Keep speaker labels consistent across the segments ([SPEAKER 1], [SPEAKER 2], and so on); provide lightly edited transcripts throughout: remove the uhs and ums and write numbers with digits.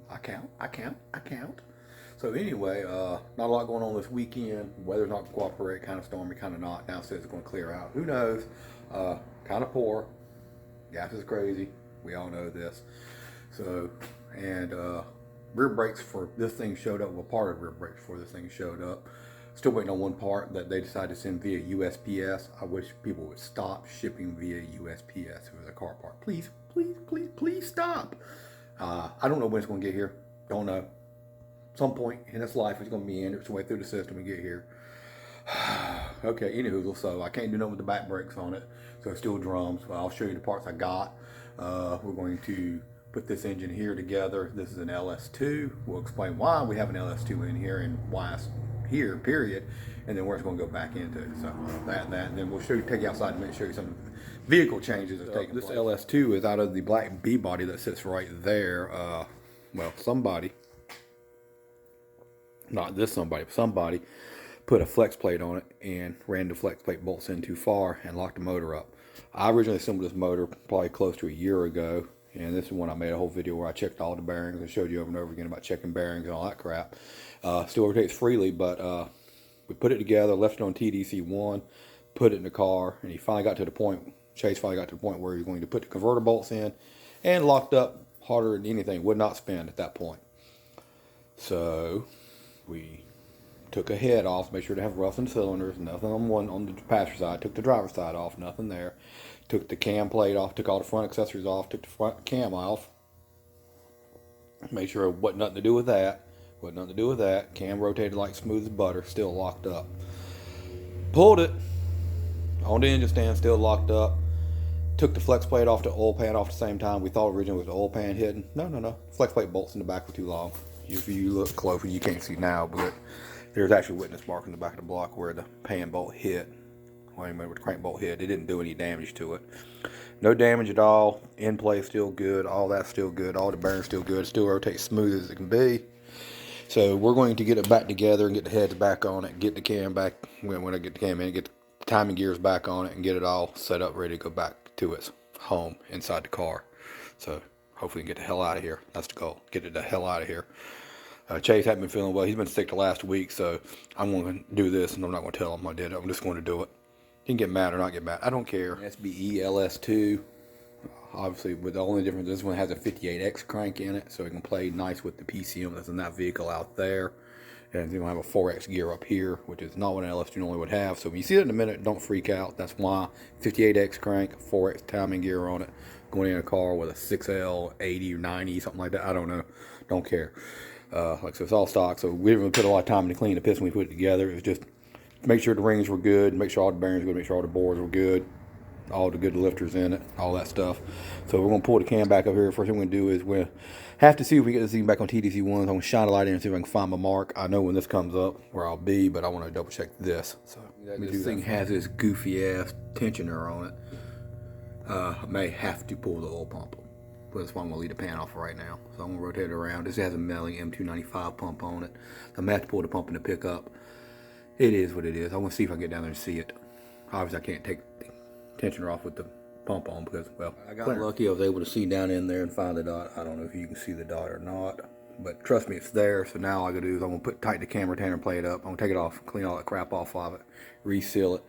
[SPEAKER 1] I count. So anyway, not a lot going on this weekend. Weather's not cooperating, kind of stormy, kind of not. Now it says it's going to clear out. Who knows? Kind of poor. Gas is crazy. We all know this. So, and rear brakes for this thing showed up. Well, part of rear brakes for this thing showed up. Still waiting on one part that they decided to send via USPS. I wish people would stop shipping via USPS if it was a car part. Please, please, please, please stop. I don't know when it's going to get here. Don't know. Some point in its life it's going to meander its way through the system and get here. Okay, anywho, so I can't do nothing with the back brakes on it. So it's still drums. Well, I'll show you the parts I got. We're going to put this engine here together. This is an LS2. We'll explain why we have an LS2 in here and why it's here, period, and then where it's going to go back into. So that, and then we'll show you, take you outside and show you some vehicle changes that's taking place. This LS2 is out of the black B body that sits right there. Well, somebody, not this somebody, but somebody put a flex plate on it and ran the flex plate bolts in too far and locked the motor up. I originally assembled this motor probably close to a year ago, and this is when I made a whole video where I checked all the bearings and showed you over and over again about checking bearings and all that crap. Still rotates freely, but we put it together, left it on TDC1, put it in the car, and he finally got to the point, Chase finally got to the point where he was going to put the converter bolts in, and locked up harder than anything, would not spin at that point. So we took a head off, make sure to have roughened cylinders, nothing on the passenger side, took the driver's side off, nothing there. Took the cam plate off, took all the front accessories off, took the front cam off. Made sure it wasn't nothing to do with that. Wasn't nothing to do with that. Cam rotated like smooth as butter, still locked up. Pulled it on the engine stand, still locked up. Took the flex plate off, the oil pan off at the same time. We thought originally it was the oil pan hidden. No. Flex plate bolts in the back were too long. If you look closely, you can't see now, but there's actually witness mark in the back of the block where the pan bolt hit. Well, anyway, where the crank bolt hit. It didn't do any damage to it. No damage at all. In place still good. All that's still good. All the bearings still good. Still rotates smooth as it can be. So we're going to get it back together and get the heads back on it. Get the cam back. When I get the cam in, get the timing gears back on it and get it all set up, ready to go back to its home inside the car. So hopefully we can get the hell out of here. That's the goal. Get it the hell out of here. Chase hasn't been feeling well. He's been sick the last week, so I'm going to do this, and I'm not going to tell him I did it. I'm just going to do it. He can get mad or not get mad. I don't care. SBE LS2. Obviously, with the only difference, this one has a 58X crank in it, so it can play nice with the PCM that's in that vehicle out there. And then we'll have a 4X gear up here, which is not what an LS2 normally would have. So when you see it in a minute, don't freak out. That's why 58X crank, 4X timing gear on it, going in a car with a 6L, 80 or 90, something like that. I don't know. Don't care. Like I said, it's all stock, so we didn't really put a lot of time to clean the piston when we put it together. It was just make sure the rings were good, make sure all the bearings were good, make sure all the bores were good, all the good lifters in it, all that stuff. So we're going to pull the cam back up here. First thing we're going to do is we'll have to see if we get this thing back on TDC1. I'm going to shine a light in and see if I can find my mark. I know when this comes up where I'll be, but I want to double check this. So this thing has this goofy ass tensioner on it. I may have to pull the oil pump. That's why I'm going to leave the pan off right now. So I'm going to rotate it around. This has a Melling M295 pump on it. So I'm going to have to pull the pump in the pickup. It is what it is. I want to see if I can get down there and see it. Obviously, I can't take the tensioner off with the pump on because, well, I got lucky. I was able to see down in there and find the dot. I don't know if you can see the dot or not, but trust me, it's there. So now all I got to do is I'm going to tighten the cam retainer plate up. I'm going to take it off, clean all that crap off of it, reseal it,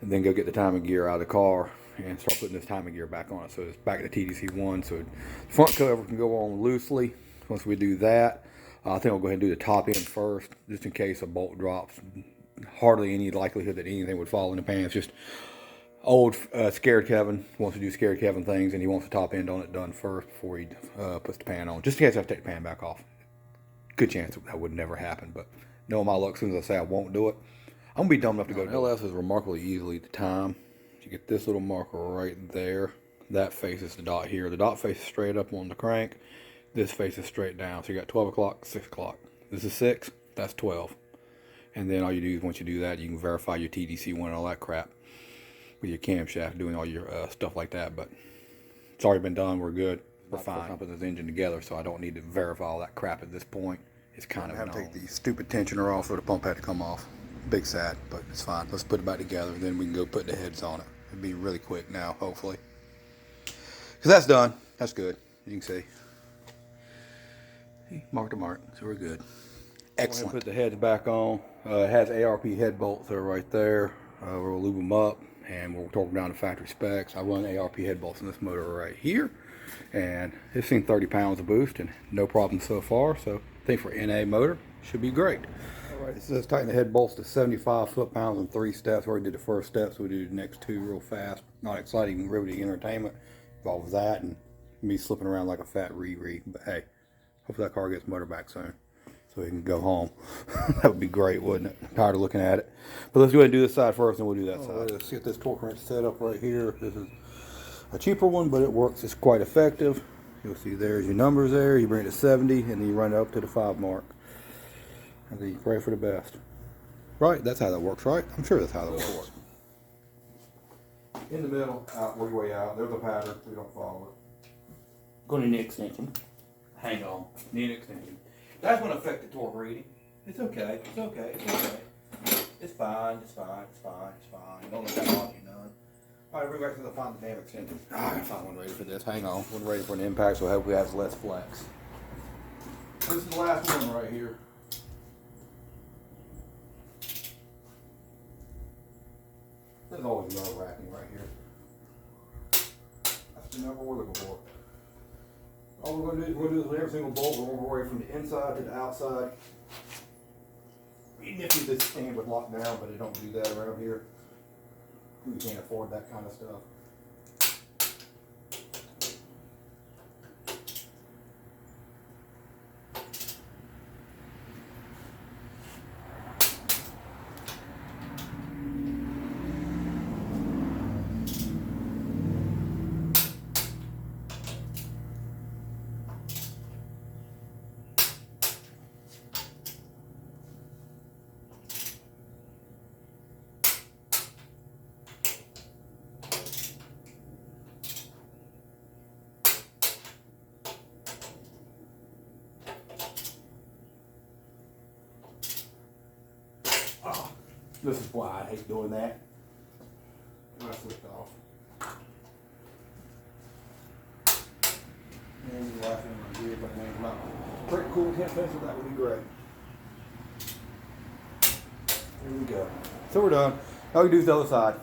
[SPEAKER 1] and then go get the timing gear out of the car and start putting this timing gear back on it. So it's back to TDC1. So the front cover can go on loosely. Once we do that, I think I'll go ahead and do the top end first, just in case a bolt drops. Hardly any likelihood that anything would fall in the pan. It's just old Scared Kevin wants to do Scared Kevin things, and he wants the top end on it done first before he puts the pan on. Just in case I have to take the pan back off. Good chance that would never happen, but knowing my luck, as soon as I say I won't do it, I'm going to be dumb enough to go. LS is remarkably easily to time. You get this little marker right there. That faces the dot here. The dot faces straight up on the crank. This faces straight down. So you got 12 o'clock, 6 o'clock. This is 6. That's 12. And then all you do is once you do that, you can verify your TDC1 and all that crap with your camshaft, doing all your stuff like that. But it's already been done. We're good. We're fine. I'm putting this engine together, so I don't need to verify all that crap at this point. It's kind of. I have to take the stupid tensioner off, so the pump had to come off. Big sad, but it's fine. Let's put it back together, and then we can go put the heads on it. It'll be really quick now, hopefully. Because that's done. That's good. You can see. Mark to mark, so we're good. Excellent. Put the heads back on. It has ARP head bolts that are right there. We'll lube them up and we'll torque them down to factory specs. I run ARP head bolts in this motor right here, and it's seen 30 pounds of boost and no problem so far. So I think for NA motor, should be great. All right, it says tighten the head bolts to 75 foot-pounds in 3 steps. We already did the first step, so we do the next 2 real fast. Not exciting, riveting entertainment involves that and me slipping around like a fat Riri. But hey, hopefully that car gets motor back soon so we can go home. That would be great, wouldn't it? I'm tired of looking at it. But let's go ahead and do this side first, and we'll do that side. Let's get this torque wrench set up right here. This is a cheaper one, but it works. It's quite effective. You'll see there's your numbers there. You bring it to 70, and then you run it up to the 5 mark. And then you pray for the best. Right? That's how that works, right? I'm sure that's how that works. In the middle, out, work your way out. There's a pattern, so we don't follow it. Go to the extension. Hang on. Need an extension. That's going to affect the torque reading. It's okay. It's okay. It's okay. It's fine. It's fine. It's fine. It's fine. Don't let that bother you none. All right, everybody, to find the damn extension. I gotta find one ready for this. Hang on. One ready for an impact, so hopefully it has less flex. This is the last one right here. There's always another racking right here. That's the number we're looking for. All we're going to do is we'll do this with every single bolt. We're going to worry from the inside to the outside. Even if this stand would lock down, but it don't do that around here. We can't afford that kind of stuff. This is why I hate doing that. I flipped off. And the last thing I'm going to do, if I can come out. Pretty cool temp pencil, that would be great. Here we go. So we're done. All we do is the other side.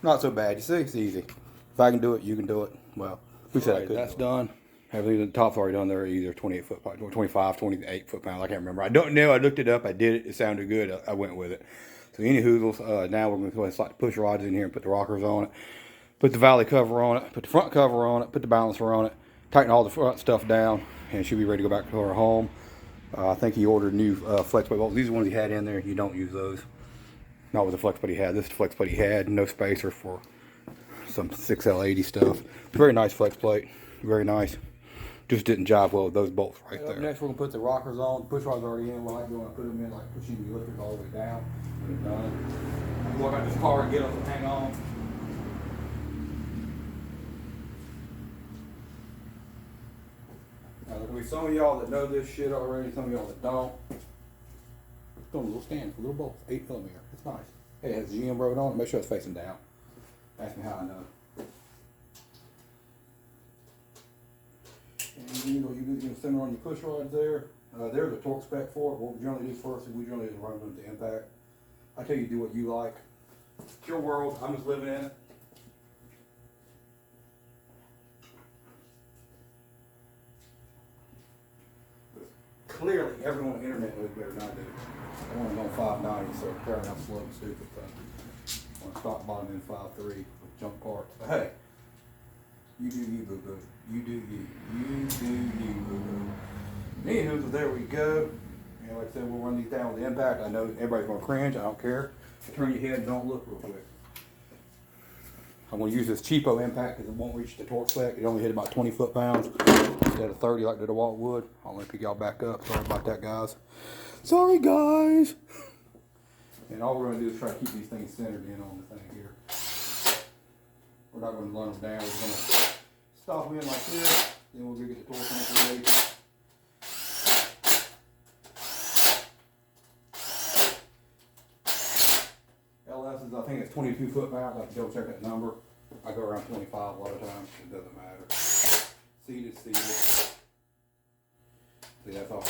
[SPEAKER 1] Not so bad, you see? It's easy. If I can do it, you can do it. Well, who said I could? That's done. Everything at the top's already done there, either 28 foot pounds, 25, 28 foot pounds. I can't remember. I don't know. I looked it up. I did it. It sounded good. I went with it. So any hoozles, now we're going to go ahead and slide the push rods in here and put the rockers on it. Put the valley cover on it. Put the front cover on it. Put the balancer on it. Tighten all the front stuff down. And should be ready to go back to our home. I think he ordered new flex plate bolts. These are the ones he had in there. You don't use those. Not with the flex plate he had. This is the flex plate he had. No spacer for some 6L80 stuff. Very nice flex plate. Very nice. Just didn't jive well with those bolts right there. Next, we're going to put the rockers on. The push rods are already in. We're like going to put them in, like pushing the lifters all the way down. When it's done, walk out this car and get them to hang on. Now, there's going to be some of y'all that know this shit already, some of y'all that don't. It's got a little stand for little bolts, 8mm. It's nice. Hey, it has the GM wrote on it. Make sure it's facing down. Ask me how I know. And you know, you can center on your push rods there. There's a torque spec for it. What we generally do first is we generally just run them to impact. I tell you, do what you like. It's your world. I'm just living in it. But clearly, everyone on the internet knows better than I do. I'm only on 590, so apparently I'm slow and stupid. I want to stop bottom in 5.3 with junk parts. But hey, you do you, boo-boo. You do you. You do you, boo-boo. Anywho, so there we go. And like I said, we'll run these down with the impact. I know everybody's going to cringe. I don't care. Turn your head and don't look real quick. I'm going to use this cheapo impact because it won't reach the torque spec. It only hit about 20 foot-pounds instead of 30 like the DeWalt would. I'll let pick y'all back up. Sorry about that, guys. Sorry, guys. And all we're going to do is try to keep these things centered in on the thing here. We're not going to run them down. We're going to stop them in like this. Then we'll go get the torque sensor ready. LS is, I think it's 22 foot-pounds. I have to double check that number. I go around 25 a lot of times. It doesn't matter. Seated. See, that's all.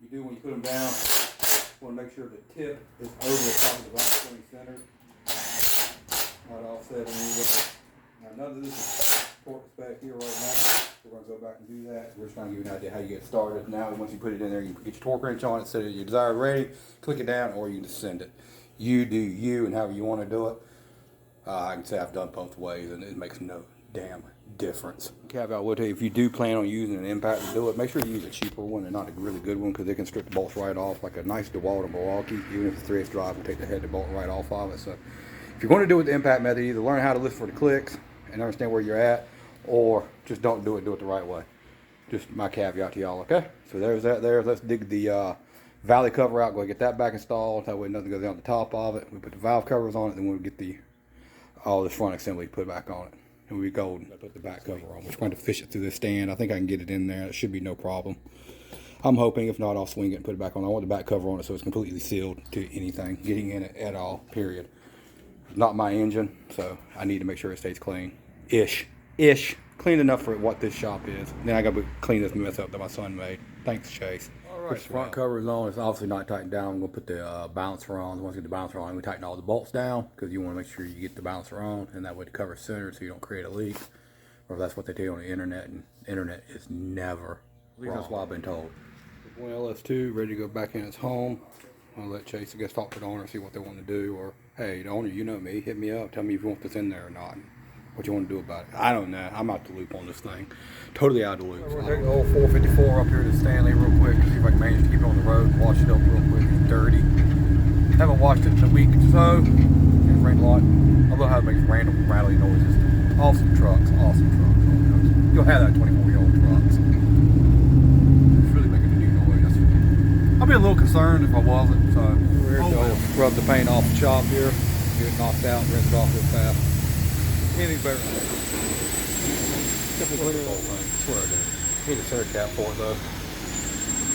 [SPEAKER 1] You do when you put them down, you want to make sure the tip is over the top of the right 20 center. Not offset in any way. Now none of this is torque spec here right now. We're going to go back and do that. We're just trying to give you an idea how you get started. Now once you put it in there, you can get your torque wrench on it, set it your desired rating, click it down, or you can just send it. You do you and however you want to do it. I can say I've done both ways and it makes no damn difference. Caveat I will tell you, if you do plan on using an impact to do it, make sure you use a cheaper one and not a really good one, because they can strip the bolts right off. Like a nice DeWalt or Milwaukee, even if it's 3/8 drive, will take the head of the bolt right off of it. So if you're going to do it the impact method, either learn how to listen for the clicks and understand where you're at, or just don't do it the right way. Just my caveat to y'all, okay? So there's that there. Let's dig the valley cover out, go get that back installed. That way nothing goes on the top of it. We put the valve covers on it, then we'll get all this front assembly put back on it. And we'll be golden. I put the back cover on. We're trying to fish it through the stand. I think I can get it in there. It should be no problem. I'm hoping. If not, I'll swing it and put it back on. I want the back cover on it so it's completely sealed to anything getting in it at all, period. It's not my engine, so I need to make sure it stays clean. Ish. Clean enough for what this shop is. Then I got to clean this mess up that my son made. Thanks, Chase. Alright, the front cover is on. It's obviously not tightened down. I'm going to put the balancer on. Once you get the balancer on, we tighten all the bolts down, because you want to make sure you get the balancer on, and that way the cover's centered so you don't create a leak. Or that's what they tell you on the internet, and the internet is never wrong. That's what I've been told. One LS2 ready to go back in its home. I'll let Chase, I guess, talk to the owner, see what they want to do. Or, hey, the owner, you know me, hit me up, tell me if you want this in there or not. What you want to do about it. I don't know. I'm out the loop on this thing. Totally out of the loop. We're taking the old 454 up here to Stanley real quick. See if I can manage to keep it on the road and wash it up real quick. It's dirty. Haven't washed it in a week or so. It's rained a lot. I love how it makes random rattling noises. Awesome trucks. Awesome trucks. You'll have that 24-year-old trucks. It's really making a new noise. I'd be a little concerned if I wasn't. So we're going to rub the paint off the shop here. Get it knocked out and rinse it off real fast. Anything better than that. Definitely the whole thing. I swear I do. Need a center cap for it though.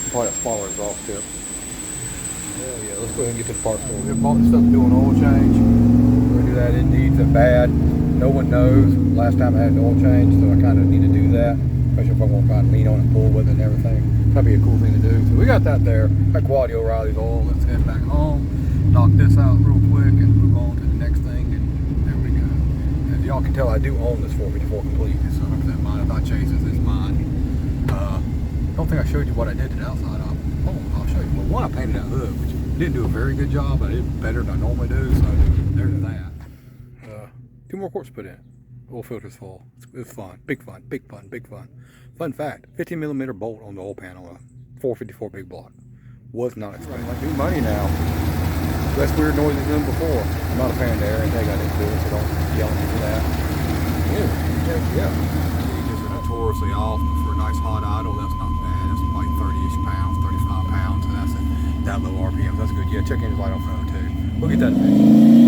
[SPEAKER 1] Probably a smaller exhaust tip. Hell yeah, let's go ahead and get to the parts store. We have bought this stuff to do an oil change. We're gonna do that in needs and bad. No one knows. Last time I had an oil change, so I kind of need to do that. Especially if I want to find lean on it, pull with it and everything. That'd be a cool thing to do. So we got that there. Got Quality O'Reilly's oil. Let's head back home, knock this out real quick, and move on to the next thing. Y'all can tell I do own this 454 complete. It's 100% mine. I'm not Chase's, it's mine. Don't think I showed you what I did to the outside of it. Oh, I'll show you. Well, one, I painted that hood, which didn't do a very good job. I did better than I normally do, so there's that. 2 more quarts put in. Oil filter's full. It's fun. Big fun. Big fun. Big fun. Fun fact, 15mm bolt on the oil panel, 454 big block. Was not expected. Like new money now. Less weird noises than before. I'm not a fan of the air intake. I didn't do it, so don't yell at me for that. Yeah. Gauges are notoriously off, but for a nice hot idle, that's not bad. That's like 30-ish pounds, 35 pounds, and that's at that low RPM. That's good. Yeah, check in his light on phone too. We'll get that fixed.